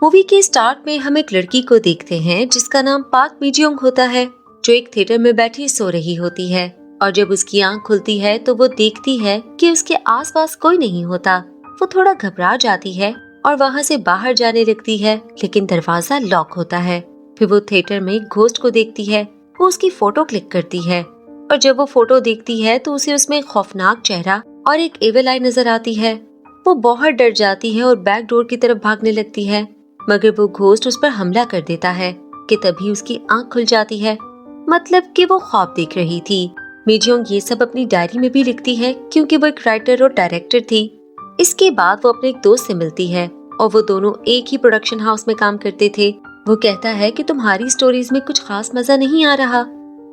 Movie के start में हम एक लड़की को देखते हैं जिसका नाम पार्क मिजियोंग होता है, जो एक थिएटर में बैठी सो रही होती है। और जब उसकी आंख खुलती है तो वो देखती है कि उसके आसपास कोई नहीं होता। वो थोड़ा घबरा जाती है और वहाँ से बाहर जाने लगती है, लेकिन दरवाजा लॉक होता है। फिर वो थिएटर में एक घोस्ट को देखती है। वो उसकी फोटो क्लिक करती है और जब वो फोटो देखती है तो उसे उसमें एक खौफनाक चेहरा और एक एविल आई नजर आती है। वो बहुत डर जाती है और बैक डोर की तरफ भागने लगती है, मगर वो घोस्ट उस पर हमला कर देता है कि तभी उसकी आंख खुल जाती है। मतलब कि वो ख्वाब देख रही थी। मिजियोंग ये सब अपनी डायरी में भी लिखती है क्योंकि वो एक राइटर और डायरेक्टर थी। इसके बाद वो अपने एक दोस्त से मिलती है और वो दोनों एक ही प्रोडक्शन हाउस में काम करते थे। वो कहता है कि तुम्हारी स्टोरीज में कुछ खास मजा नहीं आ रहा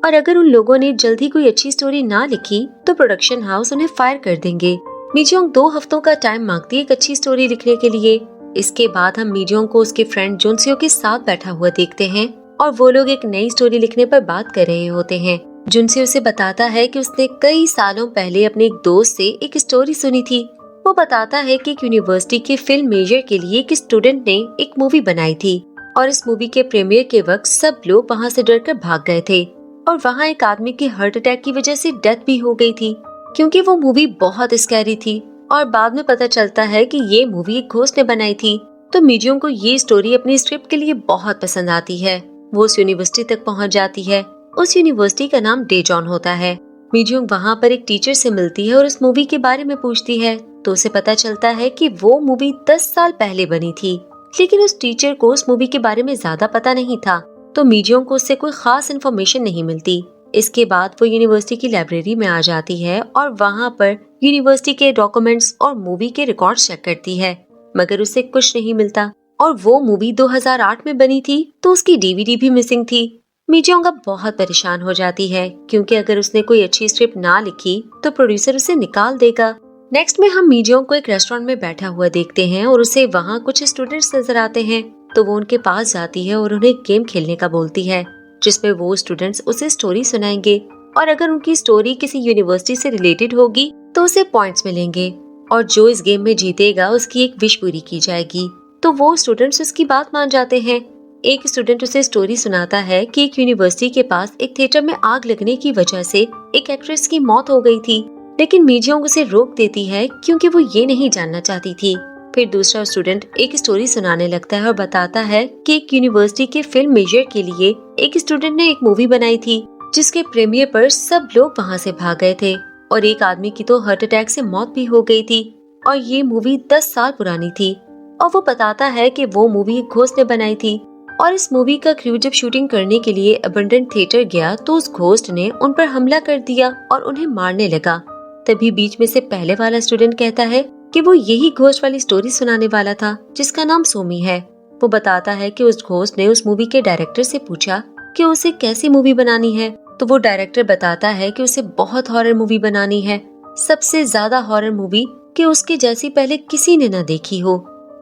और अगर उन लोगों ने जल्दी कोई अच्छी स्टोरी ना लिखी तो प्रोडक्शन हाउस उन्हें फायर कर देंगे। मिजियोंग 2 हफ्तों का टाइम मांगती है एक अच्छी स्टोरी लिखने के लिए। इसके बाद हम मिजियोंग को उसके फ्रेंड जुनसियो के साथ बैठा हुआ देखते हैं और वो लोग एक नई स्टोरी लिखने पर बात कर रहे होते हैं। जुनसियो उसे बताता है कि उसने कई सालों पहले अपने एक दोस्त से एक स्टोरी सुनी थी। वो बताता है कि एक यूनिवर्सिटी के फिल्म मेजर के लिए एक स्टूडेंट ने एक मूवी बनाई थी और इस मूवी के प्रीमियर के वक्त सब लोग वहाँ से डरकर भाग गए थे और वहाँ एक आदमी की हार्ट अटैक की वजह से डेथ भी हो गई थी क्योंकि वो मूवी बहुत स्कैरी थी। और बाद में पता चलता है कि ये मूवी एक घोस्ट ने बनाई थी। तो मिजियोंग को ये स्टोरी अपनी स्क्रिप्ट के लिए बहुत पसंद आती है। वो उस यूनिवर्सिटी तक पहुंच जाती है। उस यूनिवर्सिटी का नाम डेजॉन होता है। मिजियोंग वहाँ पर एक टीचर से मिलती है और उस मूवी के बारे में पूछती है तो उसे पता चलता है कि वो मूवी 10 साल पहले बनी थी, लेकिन उस टीचर को उस मूवी के बारे में ज्यादा पता नहीं था। तो मिजियोंग को उससे कोई खास इन्फॉर्मेशन नहीं मिलती। इसके बाद वो यूनिवर्सिटी की लाइब्रेरी में आ जाती है और वहाँ पर यूनिवर्सिटी के डॉक्यूमेंट्स और मूवी के रिकॉर्ड्स चेक करती है, मगर उसे कुछ नहीं मिलता। और वो मूवी 2008 में बनी थी तो उसकी डीवीडी भी मिसिंग थी। मिजियोंग अब बहुत परेशान हो जाती है क्योंकि अगर उसने कोई अच्छी स्क्रिप्ट ना लिखी तो प्रोड्यूसर उसे निकाल देगा। नेक्स्ट में हम मिजियोंग को एक रेस्टोरेंट में बैठा हुआ देखते हैं और उसे वहाँ कुछ स्टूडेंट्स नजर आते हैं। तो वो उनके पास जाती है और उन्हें गेम खेलने का बोलती है जिसमें वो स्टूडेंट्स उसे स्टोरी सुनाएंगे और अगर उनकी स्टोरी किसी यूनिवर्सिटी से रिलेटेड होगी तो उसे पॉइंट्स मिलेंगे और जो इस गेम में जीतेगा उसकी एक विश पूरी की जाएगी। तो वो स्टूडेंट्स उसकी बात मान जाते हैं। एक स्टूडेंट उसे स्टोरी सुनाता है कि एक यूनिवर्सिटी के पास एक थिएटर में आग लगने की वजह से एक एक्ट्रेस की मौत हो गई थी, लेकिन मिजियोंग उसे रोक देती है क्योंकि वो ये नहीं जानना चाहती थी। फिर दूसरा स्टूडेंट एक स्टोरी सुनाने लगता है और बताता है कि एक यूनिवर्सिटी के फिल्म मेजर के लिए एक स्टूडेंट ने एक मूवी बनाई थी जिसके प्रीमियर पर सब लोग वहाँ से भाग गए थे और एक आदमी की तो हार्ट अटैक से मौत भी हो गई थी और ये मूवी 10 साल पुरानी थी। और वो बताता है कि वो मूवी एक घोस्ट ने बनाई थी और इस मूवी का क्रू जब शूटिंग करने के लिए अबंडेंट थिएटर गया तो उस घोस्ट ने उन पर हमला कर दिया और उन्हें मारने लगा। तभी बीच में से पहले वाला स्टूडेंट कहता है कि वो यही घोस्ट वाली स्टोरी सुनाने वाला था जिसका नाम सोमी है। वो बताता है कि उस घोस्ट ने उस मूवी के डायरेक्टर से पूछा कि उसे कैसी मूवी बनानी है। तो वो डायरेक्टर बताता है कि उसे बहुत हॉरर मूवी बनानी है, सबसे ज्यादा हॉरर मूवी कि उसके जैसी पहले किसी ने न देखी हो।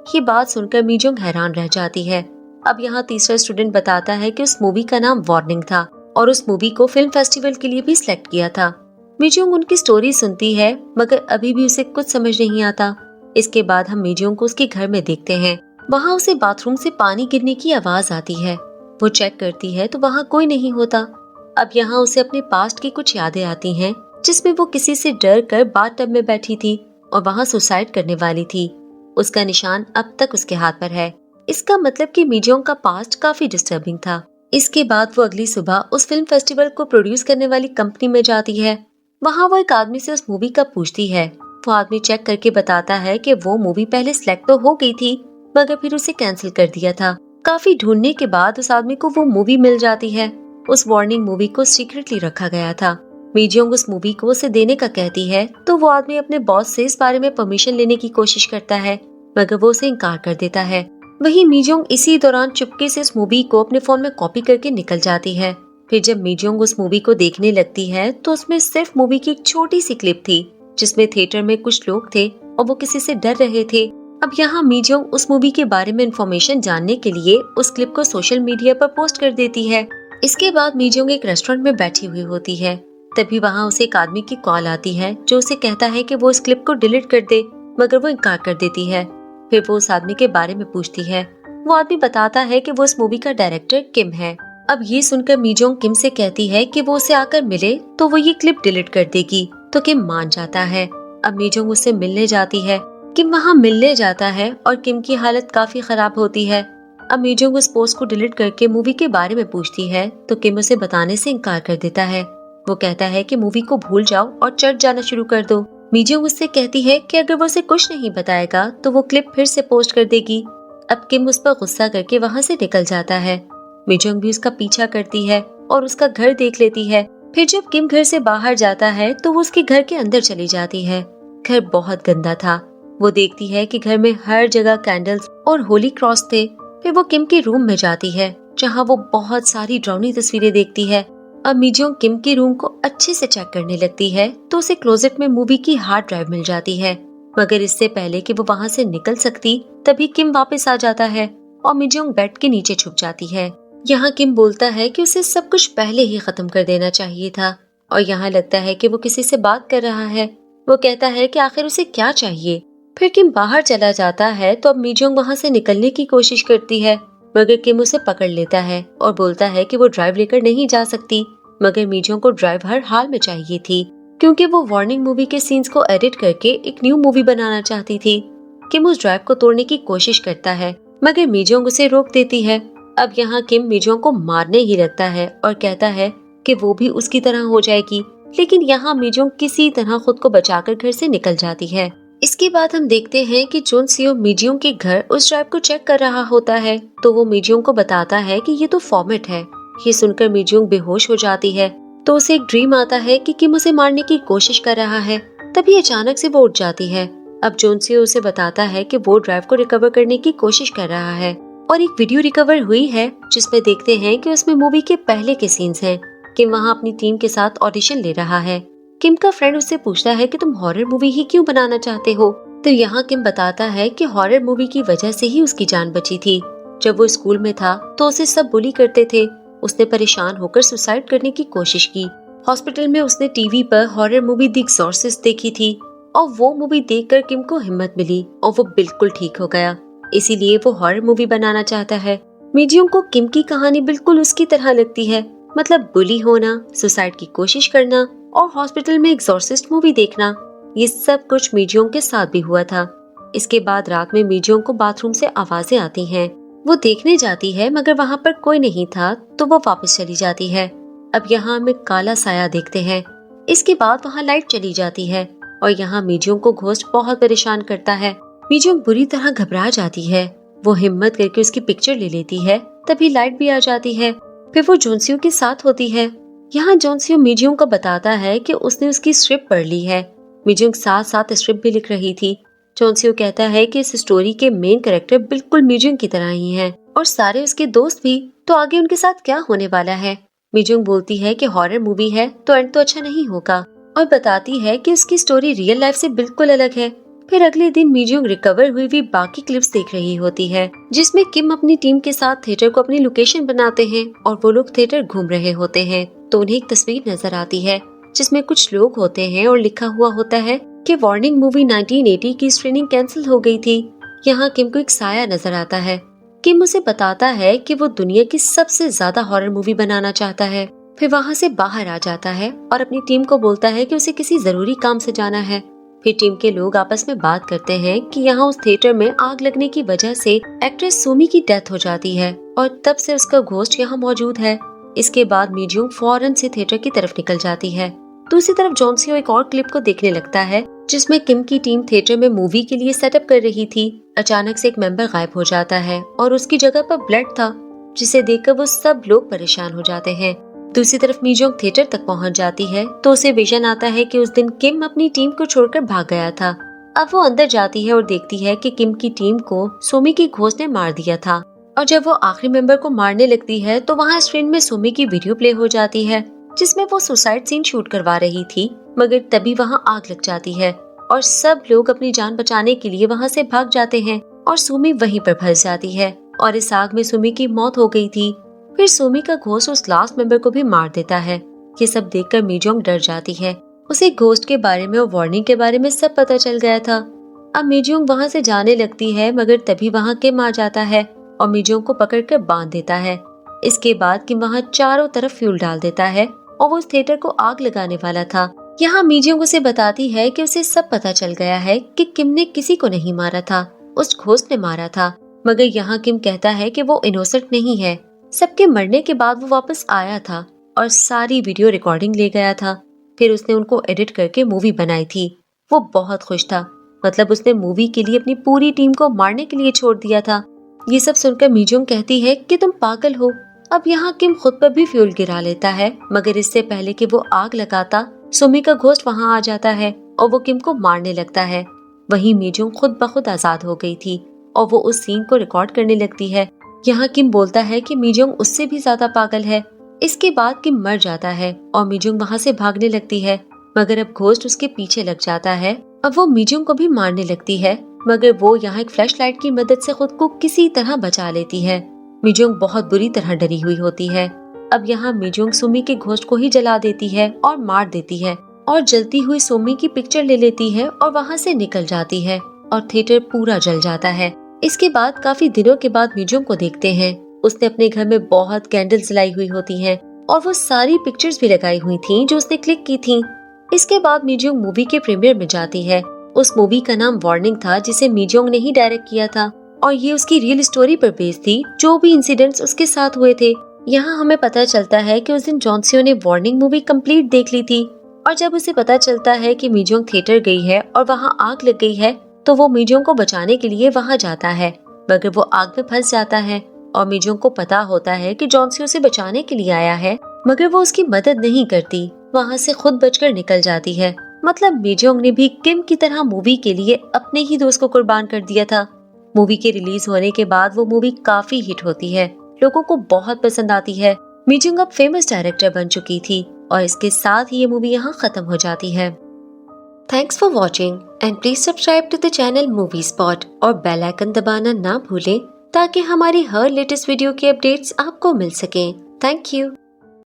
ये बात सुनकर मिजियोंग हैरान रह जाती है। अब यहाँ तीसरा स्टूडेंट बताता है कि उस मूवी का नाम वार्निंग था और उस मूवी को फिल्म फेस्टिवल के लिए भी सिलेक्ट किया था। मिजियोंग उनकी स्टोरी सुनती है मगर अभी भी उसे कुछ समझ नहीं आता। इसके बाद हम मिजियोंग को उसके घर में देखते हैं। वहाँ उसे बाथरूम से पानी गिरने की आवाज आती है। वो चेक करती है तो वहाँ कोई नहीं होता। अब यहाँ उसे अपने पास्ट की कुछ यादें आती हैं जिसमें वो किसी से डर कर बाथटब में बैठी थी और वहाँ सुसाइड करने वाली थी। उसका निशान अब तक उसके हाथ पर है। इसका मतलब कि मिजियोंग का पास्ट काफी डिस्टर्बिंग था। इसके बाद वो अगली सुबह उस फिल्म फेस्टिवल को प्रोड्यूस करने वाली कंपनी में जाती है। वहाँ वो एक आदमी से उस मूवी का पूछती है। वो आदमी चेक करके बताता है कि वो मूवी पहले सिलेक्ट तो हो गई थी मगर फिर उसे कैंसिल कर दिया था। काफी ढूंढने के बाद उस आदमी को वो मूवी मिल जाती है। उस वार्निंग मूवी को सीक्रेटली रखा गया था। मिजियोंग उस मूवी को उसे देने का कहती है तो वो आदमी अपने बॉस से इस बारे में परमिशन लेने की कोशिश करता है मगर वो उसे इनकार कर देता है। वहीं मिजियोंग इसी दौरान चुपके से इस मूवी को अपने फोन में कॉपी करके निकल जाती है। फिर जब मिजियोंग उस मूवी को देखने लगती है तो उसमें सिर्फ मूवी की एक छोटी सी क्लिप थी जिसमें थिएटर में कुछ लोग थे और वो किसी से डर रहे थे। अब यहाँ मिजियोंग उस मूवी के बारे में इंफॉर्मेशन जानने के लिए उस क्लिप को सोशल मीडिया पर पोस्ट कर देती है। इसके बाद मिजियोंग एक रेस्टोरेंट में बैठी हुई होती है। तभी वहाँ उसे एक आदमी की कॉल आती है जो उसे कहता है कि वो इस क्लिप को डिलीट कर दे मगर वो इनकार कर देती है। फिर वो उस आदमी के बारे में पूछती है वो आदमी बताता है कि वो इस मूवी का डायरेक्टर किम है। अब ये सुनकर मीजोंग किम से कहती है कि वो उसे आकर मिले तो वो ये क्लिप डिलीट कर देगी, तो किम मान जाता है। अब मीजोंग उससे मिलने जाती है। किम वहाँ मिलने जाता है और किम की हालत काफी खराब होती है। अब मीजोंग उस पोस्ट को डिलीट करके मूवी के बारे में पूछती है तो किम उसे बताने से इनकार कर देता है। वो कहता है कि मूवी को भूल जाओ और चर्च जाना शुरू कर दो। मीजोंग उससे कहती है कि अगर वो उसे कुछ नहीं बताएगा तो वो क्लिप फिर से पोस्ट कर देगी। अब किम उस पर गुस्सा करके वहाँ से निकल जाता है। मीजोंग भी उसका पीछा करती है और उसका घर देख लेती है। फिर जब किम घर से बाहर जाता है तो वो उसके घर के अंदर चली जाती है। घर बहुत गंदा था। वो देखती है कि घर में हर जगह कैंडल्स और होली क्रॉस थे। फिर वो किम के रूम में जाती है जहाँ वो बहुत सारी डरावनी तस्वीरें देखती है। अब मीजोंग किम के रूम को अच्छे से चेक करने लगती है तो उसे क्लोजेट में मूवी की हार्ड ड्राइव मिल जाती है। मगर इससे पहले कि वो वहाँ से निकल सकती तभी किम वापस आ जाता है और मीजोंग बेड के नीचे छुप जाती है। यहाँ किम बोलता है कि उसे सब कुछ पहले ही खत्म कर देना चाहिए था और यहाँ लगता है कि वो किसी से बात कर रहा है। वो कहता है कि आखिर उसे क्या चाहिए। फिर किम बाहर चला जाता है तो अब मीजोंग वहाँ से निकलने की कोशिश करती है, मगर किम उसे पकड़ लेता है और बोलता है कि वो ड्राइव लेकर नहीं जा सकती। मगर मीजोंग को ड्राइव हर हाल में चाहिए थी क्योंकि वो वार्निंग मूवी के सीन्स को एडिट करके एक न्यू मूवी बनाना चाहती थी। किम उस ड्राइव को तोड़ने की कोशिश करता है मगर मीजोंग उसे रोक देती है। अब यहाँ किम मीजोंग को मारने ही लगता है और कहता है कि वो भी उसकी तरह हो जाएगी, लेकिन यहाँ मीजोंग किसी तरह खुद को बचाकर घर से निकल जाती है। इसके बाद हम देखते हैं कि जोनसियो मीजोंग के घर उस ड्राइव को चेक कर रहा होता है तो वो मीजोंग को बताता है कि ये तो फॉर्मेट है। ये सुनकर मीजोंग बेहोश हो जाती है तो उसे एक ड्रीम आता है कि किम उसे मारने की कोशिश कर रहा है। तभी अचानक से वो उठ जाती है। अब जोनसियो उसे बताता है कि वो ड्राइव को रिकवर करने की कोशिश कर रहा है और एक वीडियो रिकवर हुई है जिसमें देखते हैं कि उसमें मूवी के पहले के सीन्स हैं। किम वहाँ अपनी टीम के साथ ऑडिशन ले रहा है। किम का फ्रेंड उससे पूछता है कि तुम हॉरर मूवी ही क्यों बनाना चाहते हो, तो यहाँ किम बताता है कि हॉरर मूवी की वजह से ही उसकी जान बची थी। जब वो स्कूल में था तो उसे सब बुली करते थे। उसने परेशान होकर सुसाइड करने की कोशिश की। हॉस्पिटल में उसने टीवी पर हॉरर मूवी द एक्सॉर्सिस्ट देखी थी और वो मूवी देखकर किम को हिम्मत मिली और वो बिल्कुल ठीक हो गया। इसीलिए वो हॉरर मूवी बनाना चाहता है। मीजोंग को किम की कहानी बिल्कुल उसकी तरह लगती है, मतलब बुली होना, सुसाइड की कोशिश करना और हॉस्पिटल में एक्सॉर्सिस्ट मूवी देखना। ये सब कुछ मीजोंग के साथ भी हुआ था। इसके बाद रात में मीजोंग को बाथरूम से आवाजें आती हैं। वो देखने जाती है मगर वहाँ पर कोई नहीं था तो वो वापस चली जाती है। अब यहाँ हम एक काला साया देखते हैं। इसके बाद वहाँ लाइट चली जाती है और यहाँ मीजोंग को घोस्ट बहुत परेशान करता है। मीजोंग बुरी तरह घबरा जाती है। वो हिम्मत करके उसकी पिक्चर ले लेती है। तभी लाइट भी आ जाती है। फिर वो जोनसियो के साथ होती है। यहाँ जोनसियो मीजोंग को बताता है कि उसने उसकी स्क्रिप्ट पढ़ ली है। मीजोंग साथ साथ स्क्रिप्ट भी लिख रही थी। जोनसियो कहता है कि इस स्टोरी के मेन कैरेक्टर बिल्कुल मीजोंग की तरह ही हैं और सारे उसके दोस्त भी, तो आगे उनके साथ क्या होने वाला है। मीजोंग बोलती है कि हॉरर मूवी है तो एंड तो अच्छा नहीं होगा और बताती है कि उसकी स्टोरी रियल लाइफ से बिल्कुल अलग है। फिर अगले दिन मीजोंग रिकवर हुई बाकी क्लिप्स देख रही होती है जिसमें किम अपनी टीम के साथ थिएटर को अपनी लोकेशन बनाते हैं और वो लोग थिएटर घूम रहे होते हैं तो उन्हें एक तस्वीर नजर आती है जिसमें कुछ लोग होते हैं और लिखा हुआ होता है कि वार्निंग मूवी 1980 की स्क्रीनिंग कैंसिल हो गई थी। यहाँ किम को एक साया नजर आता है। किम उसे बताता है कि वो दुनिया की सबसे ज्यादा हॉरर मूवी बनाना चाहता है। फिर वहाँ से बाहर आ जाता है और अपनी टीम को बोलता है कि उसे किसी जरूरी काम से जाना है। फिर टीम के लोग आपस में बात करते हैं कि यहाँ उस थिएटर में आग लगने की वजह से एक्ट्रेस सुमी की डेथ हो जाती है और तब से उसका घोस्ट यहाँ मौजूद है। इसके बाद मीजोंग फौरन से थिएटर की तरफ निकल जाती है। दूसरी तरफ जोनसियो एक और क्लिप को देखने लगता है जिसमें किम की टीम थिएटर में मूवी के लिए सेटअप कर रही थी। अचानक से एक मेंबर गायब हो जाता है और उसकी जगह पर ब्लड था, जिसे देखकर वो सब लोग परेशान हो जाते हैं। दूसरी तरफ मीजोंग थिएटर तक पहुंच जाती है तो उसे विजन आता है कि उस दिन किम अपनी टीम को छोड़कर भाग गया था। अब वो अंदर जाती है और देखती है कि किम की टीम को सुमी की घोस्ट ने मार दिया था और जब वो आखिरी मेंबर को मारने लगती है तो वहाँ स्क्रीन में सुमी की वीडियो प्ले हो जाती है जिसमें वो सुसाइड सीन शूट करवा रही थी। मगर तभी वहाँ आग लग जाती है और सब लोग अपनी जान बचाने के लिए वहाँ से भाग जाते हैं और सुमी वहीं पर फंस जाती है और इस आग में सुमी की मौत हो गई थी। फिर सुमी का घोस्ट उस लास्ट मेंबर को भी मार देता है। ये सब देखकर मीजोंग डर जाती है। उसे घोस्ट के बारे में और वार्निंग के बारे में सब पता चल गया था। अब मीजोंग वहाँ से जाने लगती है मगर तभी वहाँ किम आ जाता है और मीजोंग को पकड़कर बांध देता है। इसके बाद किम वहाँ चारों तरफ फ्यूल डाल देता है और वो उस थिएटर को आग लगाने वाला था। यहाँ मीजोंग उसे बताती है कि उसे सब पता चल गया है कि किम ने किसी को नहीं मारा था, उस घोस्ट ने मारा था। मगर यहाँ किम कहता है कि वो इनोसेंट नहीं है। सबके मरने के बाद वो वापस आया था और सारी वीडियो रिकॉर्डिंग ले गया था। फिर उसने उनको एडिट करके मूवी बनाई थी। वो बहुत खुश था, मतलब उसने मूवी के लिए अपनी पूरी टीम को मारने के लिए छोड़ दिया था। ये सब सुनकर मीजोंग कहती है कि तुम पागल हो। अब यहाँ किम खुद पर भी फ्यूल गिरा लेता है, मगर इससे पहले कि वो आग लगाता सुमी का घोस्ट वहाँ आ जाता है और वो किम को मारने लगता है। वहीं मीजोंग खुद ब खुद आजाद हो गई थी और वो उस सीन को रिकॉर्ड करने लगती है। यहाँ किम बोलता है कि मीजोंग उससे भी ज्यादा पागल है। इसके बाद किम मर जाता है और मीजोंग वहाँ से भागने लगती है, मगर अब घोस्ट उसके पीछे लग जाता है। अब वो मीजोंग को भी मारने लगती है, मगर वो यहाँ एक फ्लैश लाइट की मदद से खुद को किसी तरह बचा लेती है। मीजोंग बहुत बुरी तरह डरी हुई होती है। अब यहाँ मीजोंग सुमी के घोस्ट को ही जला देती है और मार देती है और जलती हुई सुमी की पिक्चर ले लेती है और वहाँ से निकल जाती है और थिएटर पूरा जल जाता है। इसके बाद काफी दिनों के बाद मीजोंग को देखते हैं। उसने अपने घर में बहुत कैंडल्स जलाई हुई होती हैं और वो सारी पिक्चर्स भी लगाई हुई थीं जो उसने क्लिक की थीं। इसके बाद मीजोंग मूवी के प्रीमियर में जाती है। उस मूवी का नाम वार्निंग था, जिसे मीजोंग ने ही डायरेक्ट किया था और ये उसकी रियल स्टोरी पर बेस्ड थी, जो भी इंसिडेंट्स उसके साथ हुए थे। यहाँ हमें पता चलता है कि उस दिन जॉनसियो ने वार्निंग मूवी कंप्लीट देख ली थी और जब उसे पता चलता है कि मीजोंग थिएटर गई है और वहाँ आग लग गई है, तो वो मीजोंग को बचाने के लिए वहाँ जाता है, मगर वो आग में फंस जाता है और मीजोंग को पता होता है कि जॉनसियो उसे बचाने के लिए आया है, मगर वो उसकी मदद नहीं करती, वहाँ से खुद बचकर निकल जाती है। मतलब मीजोंग ने भी किम की तरह मूवी के लिए अपने ही दोस्त को कुर्बान कर दिया था। मूवी के रिलीज होने के बाद वो मूवी काफी हिट होती है, लोगों को बहुत पसंद आती है। मीजोंग अब फेमस डायरेक्टर बन चुकी थी और इसके साथ ही ये मूवी यहाँ खत्म हो जाती है। Thanks for watching and please subscribe to the channel Movie Spot और बेल आइकन दबाना ना भूलें ताकि हमारी हर लेटेस्ट वीडियो की अपडेट्स आपको मिल सकें। Thank you.